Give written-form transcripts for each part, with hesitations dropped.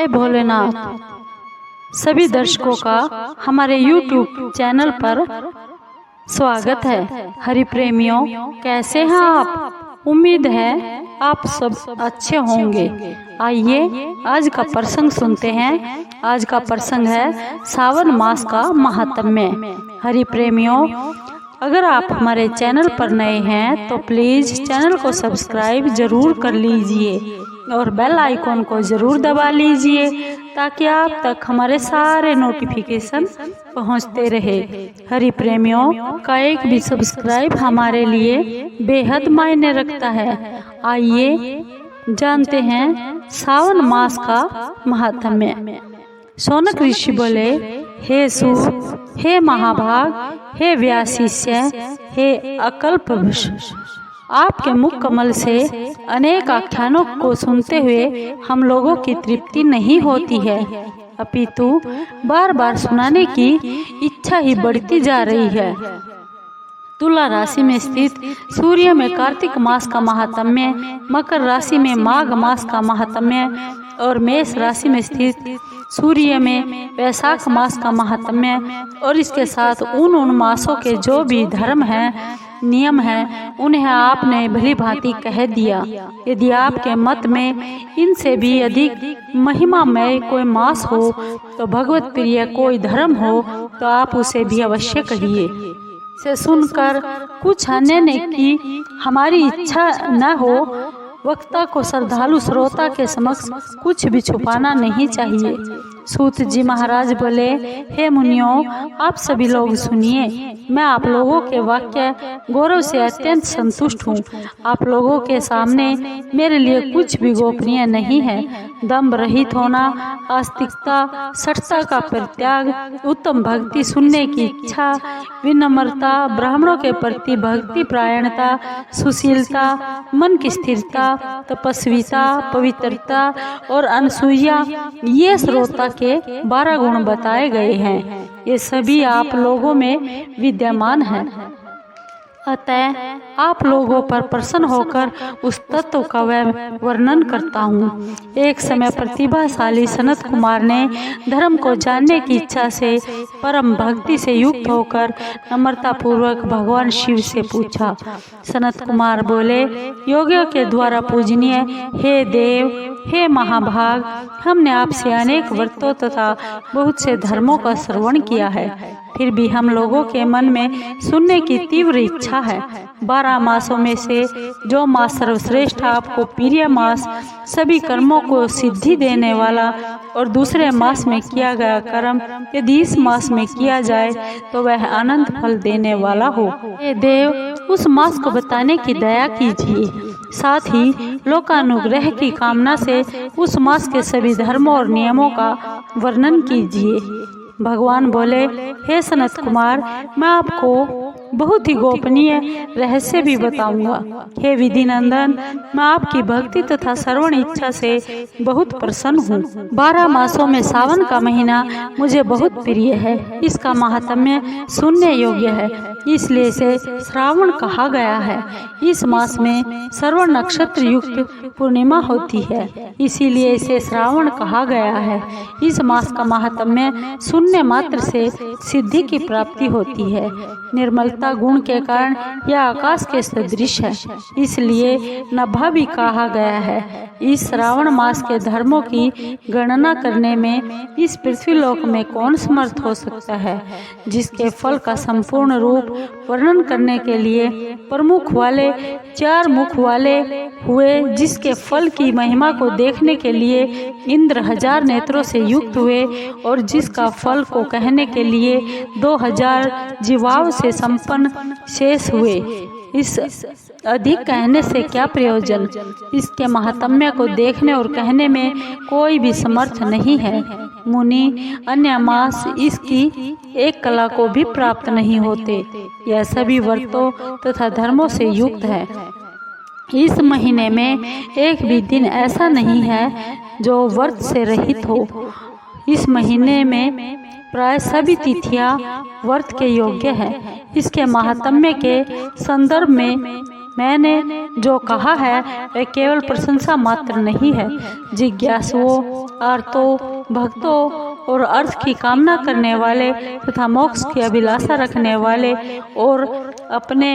जय भोलेनाथ। सभी दर्शकों का हमारे YouTube चैनल पर स्वागत है। हरि प्रेमियों, कैसे हैं आप? उम्मीद है आप सब अच्छे होंगे। आइए आज का प्रसंग सुनते हैं। आज का प्रसंग है सावन मास का महात्म्य। हरि प्रेमियों, अगर आप हमारे चैनल पर नए हैं तो प्लीज़ चैनल को सब्सक्राइब जरूर कर लीजिए और बेल आइकॉन को ज़रूर दबा लीजिए ताकि आप तक हमारे सारे नोटिफिकेशन पहुंचते रहे। हरि प्रेमियों का एक भी सब्सक्राइब हमारे लिए बेहद मायने रखता है। आइए जानते हैं सावन मास का महात्म्य। शौनक ऋषि बोले, हे सूत, हे महाभाग, हे व्यासिष्य, हे अकल्पवृक्ष, आपके मुख कमल से अनेक आख्यानों को सुनते हुए हम लोगों की तृप्ति नहीं होती है, अपितु बार बार सुनाने की इच्छा ही बढ़ती जा रही है। तुला राशि में स्थित सूर्य में कार्तिक मास का महात्म्य, मकर राशि में माघ मास का महात्म्य और मेष राशि में स्थित सूर्य में वैशाख मास का महात्म्य और इसके साथ उन मासों के जो भी धर्म हैं, नियम हैं, उन्हें आपने भली भांति कह दिया। यदि आपके मत में इनसे भी अधिक महिमामय कोई मास हो तो भगवत प्रिय कोई धर्म हो तो आप उसे भी अवश्य कहिए। से सुनकर कुछ अन्य की हमारी इच्छा न हो, वक्ता को श्रद्धालु श्रोता के समक्ष कुछ भी छुपाना नहीं चाहिए। सूत जी महाराज बोले, हे मुनियों, आप सभी लोग सुनिए। मैं आप लोगों के वाक्य गौरव से अत्यंत संतुष्ट हूँ। आप लोगों के सामने मेरे लिए कुछ भी गोपनीय नहीं है। दम्भ रहित होना, आस्तिकता, सठता का परित्याग, उत्तम भक्ति सुनने की इच्छा, विनम्रता, ब्राह्मणों के प्रति भक्ति परायणता, सुशीलता, मन की स्थिरता, तपस्विता, पवित्रता और अनसूया, ये श्रोता के 12 गुण बताए गए हैं। ये सभी आप लोगों में विद्यमान हैं। अतः आप लोगों पर प्रसन्न होकर उस तत्व का वर्णन करता हूँ। एक समय प्रतिभाशाली सनत कुमार ने धर्म को जानने की इच्छा से परम भक्ति से युक्त होकर नम्रता पूर्वक भगवान शिव से पूछा। सनत कुमार बोले, योगियों के द्वारा पूजनीय हे देव, हे महाभाग, हमने आपसे अनेक व्रतों तथा बहुत से धर्मों का श्रवण किया है, फिर भी हम लोगों के मन में सुनने की तीव्र इच्छा है। 12 मासों में से जो मास सर्वश्रेष्ठ आपको प्रिय मास, सभी कर्मों को सिद्धि देने वाला और दूसरे मास में किया गया कर्म यदि इस मास में किया जाए तो वह अनंत फल देने वाला हो। हे देव, उस मास को बताने की दया कीजिए। साथ ही लोकानुग्रह की कामना से उस मास के सभी धर्मों और नियमों का वर्णन कीजिए। भगवान बोले, हे सनत कुमार, मैं आपको बहुत ही गोपनीय रहस्य भी बताऊंगा। हे विधि नंदन, मैं आपकी भक्ति तथा श्रवण इच्छा से बहुत प्रसन्न हूँ। 12 मासों में सावन का महीना मुझे बहुत प्रिय है। इसका महात्म्य सुनने योग्य है, इसलिए इसे श्रावण कहा गया है। इस मास में श्रवण नक्षत्र युक्त पूर्णिमा होती है, इसीलिए इसे श्रावण कहा गया है। इस मास का महात्म्य सुनने मात्र से सिद्धि की प्राप्ति होती है। निर्मलता गुण के कारण यह आकाश के सदृश है, इसलिए नभा भी कहा गया है। इस श्रावण मास के धर्मों की गणना करने में इस पृथ्वीलोक में कौन समर्थ हो सकता है। जिसके फल का संपूर्ण रूप वर्णन करने के लिए प्रमुख वाले 4 मुख वाले हुए, जिसके फल की महिमा को देखने के लिए इंद्र 1000 नेत्रों से युक्त हुए और जिसका फल को कहने के लिए 2000 जीवाओं से संपन्न शेष हुए। इस अधिक कहने से क्या प्रयोजन। इसके महात्म्य को देखने और कहने में कोई भी समर्थ नहीं है। मुनि अन्य मास इसकी एक कला को भी प्राप्त नहीं होते। यह सभी व्रतों तथा धर्मों से युक्त है। इस महीने में एक भी दिन ऐसा नहीं है जो व्रत से रहित हो। इस महीने में प्राय सभी तिथियां व्रत के योग्य हैं। इसके महात्म्य के संदर्भ में मैंने जो कहा है वह केवल प्रशंसा मात्र नहीं है। जिज्ञासुओं, आर्तों, भक्तों और अर्थ की कामना करने वाले तथा मोक्ष की अभिलाषा रखने वाले और अपने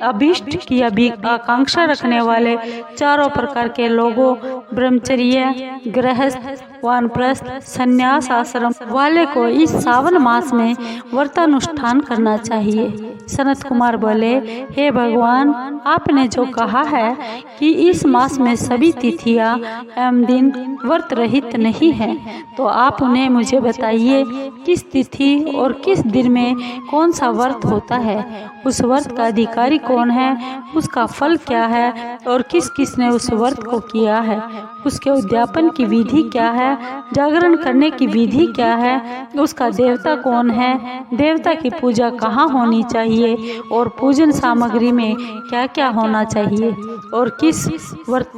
अभीष्ट की आकांक्षा रखने वाले चारों प्रकार के लोगों, ब्रह्मचर्य, गृहस्थ, वानप्रस्थ, संन्यास आश्रम वाले को इस सावन मास में व्रतानुष्ठान करना चाहिए। सनत कुमार बोले, हे भगवान, आपने जो कहा है कि इस मास में सभी तिथियां एवं दिन व्रत रहित नहीं है, तो आप उन्हें मुझे बताइए किस तिथि और किस दिन में कौन सा व्रत होता है, उस व्रत का अधिकारी कौन है, उसका फल क्या है और किस किस ने उस व्रत को किया है, उसके उद्यापन की विधि क्या है, जागरण करने की विधि क्या है, उसका देवता कौन है, देवता की पूजा कहाँ होनी चाहिए और पूजन सामग्री में क्या क्या होना चाहिए और किस व्रत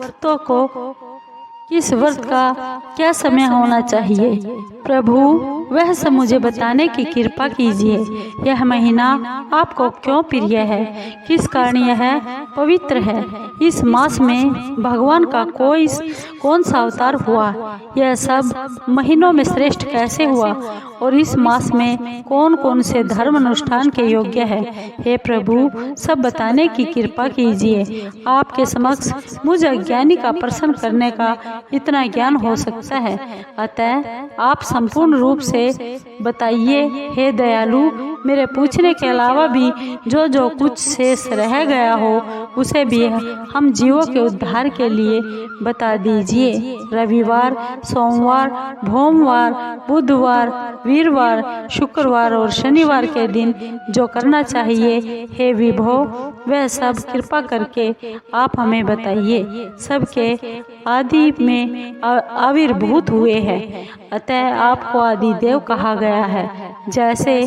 का क्या समय होना चाहिए। प्रभु, वह सब मुझे बताने की कृपा कीजिए। यह महीना आपको क्यों प्रिय है, किस कारण यह पवित्र है, इस मास में भगवान का कौन सा अवतार हुआ, यह सब महीनों में श्रेष्ठ कैसे हुआ और इस मास में कौन कौन से धर्म अनुष्ठान के योग्य है। हे प्रभु, सब बताने की कृपा कीजिए। आपके समक्ष मुझ अज्ञानी का प्रश्न करने का इतना ज्ञान हो सकता है, अतः आप संपूर्ण रूप से बताइए। हे दयालु, मेरे पूछने के अलावा भी जो कुछ शेष रह गया हो उसे भी हम जीवों के उद्धार के लिए बता दीजिए। रविवार, सोमवार, भोमवार, बुधवार, वीरवार, शुक्रवार और शनिवार के दिन जो करना चाहिए, हे विभो, वह सब कृपा करके आप हमें बताइए। सबके आदि में आविर्भूत हुए हैं, अतः आपको आदिदेव कहा गया है। जैसे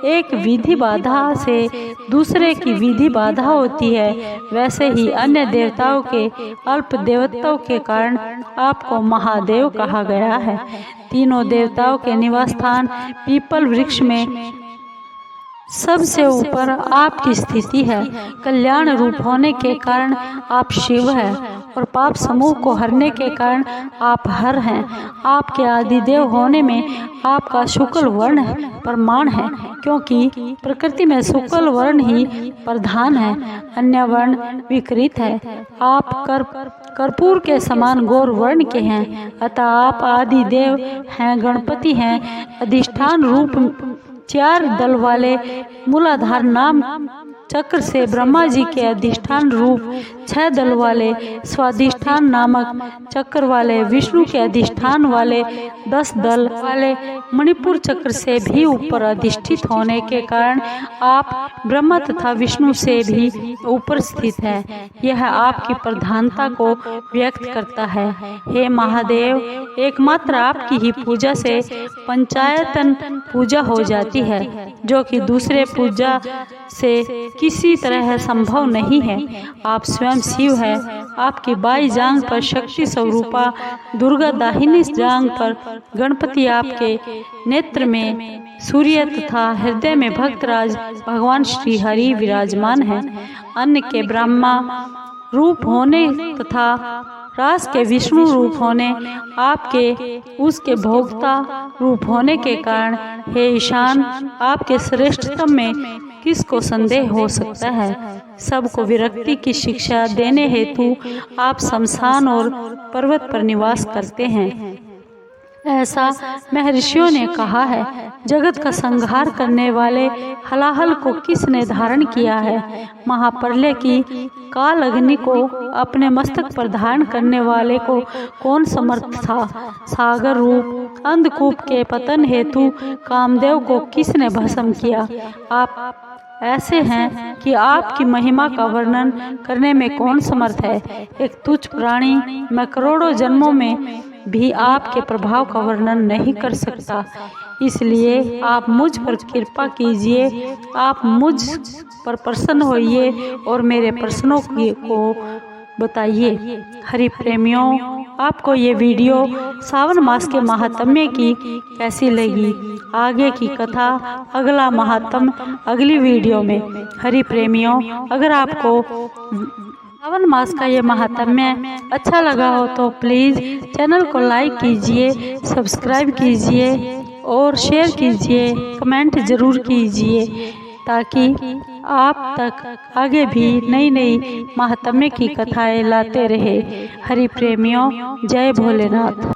एक विधि बाधा से दूसरे की विधि बाधा होती है, वैसे ही अन्य देवताओं के अल्प देवत्व के कारण आपको महादेव कहा गया है। तीनों देवताओं के निवास स्थान पीपल वृक्ष में सबसे ऊपर आपकी स्थिति है। कल्याण रूप होने के कारण आप शिव हैं और पाप समूह को हरने के कारण आप हर हैं। आपके आदिदेव होने में आपका शुक्ल वर्ण प्रमाण है, क्योंकि प्रकृति में शुक्ल वर्ण ही प्रधान है, अन्य वर्ण विकृत है। आप कर्पूर के समान गौर वर्ण के हैं, अतः आप आदिदेव हैं, गणपति हैं। अधिष्ठान रूप 4 दल वाले मूलाधार नाम चक्र से ब्रह्मा जी के अधिष्ठान रूप 6 दल वाले स्वाधिष्ठान नामक चक्र वाले विष्णु के अधिष्ठान वाले 10 दल वाले मणिपुर चक्र से भी ऊपर अधिष्ठित होने के कारण आप ब्रह्मा तथा विष्णु से भी ऊपर स्थित है। यह आपकी प्रधानता को व्यक्त करता है। हे महादेव, एकमात्र आपकी ही पूजा से पंचायतन पूजा हो जाती है, जो कि दूसरे पूजा से किसी तरह संभव नहीं है। आप स्वयं शिव है। आपकी बाई जांग पर शक्ति स्वरूपा दुर्गा, दाहिनी जांग पर गणपति, आपके नेत्र में सूर्य तथा हृदय में भक्तराज भगवान श्री हरि विराजमान है। अन्न के ब्रह्मा रूप होने तथा रास के विष्णु रूप होने, आपके उसके भोक्ता रूप होने के कारण, हे ईशान, आपके श्रेष्ठतम में किसको संदेह हो सकता है। सबको विरक्ति की शिक्षा देने हेतु आप शमशान और पर्वत पर निवास करते हैं, ऐसा महर्षियों ने कहा है। जगत का संहार करने वाले हलाहल को किसने धारण किया है। महाप्रलय की काल अग्नि को अपने मस्तक पर धारण करने वाले को कौन समर्थ था। सागर रूप अंधकूप के पतन हेतु कामदेव को किसने भस्म किया। आप ऐसे हैं कि आपकी महिमा का वर्णन करने में कौन समर्थ है। एक तुच्छ प्राणी मैं करोड़ों जन्मों में भी आपके प्रभाव का वर्णन नहीं कर सकता। इसलिए आप मुझ पर कृपा कीजिए, आप मुझ पर प्रसन्न होइए और मेरे प्रश्नों को बताइए। हरि प्रेमियों, आपको ये वीडियो सावन मास के महात्म्य की कैसी लगी? आगे की कथा, अगला महात्म्य अगली वीडियो में। हरि प्रेमियों, अगर आपको सावन मास का ये महात्म्य अच्छा लगा हो तो प्लीज़ चैनल को लाइक कीजिए, सब्सक्राइब कीजिए और शेयर कीजिए, कमेंट ज़रूर कीजिए ताकि आप तक आगे भी नई नई महात्म्य की कथाएं लाते रहे। हरि प्रेमियों, जय भोलेनाथ।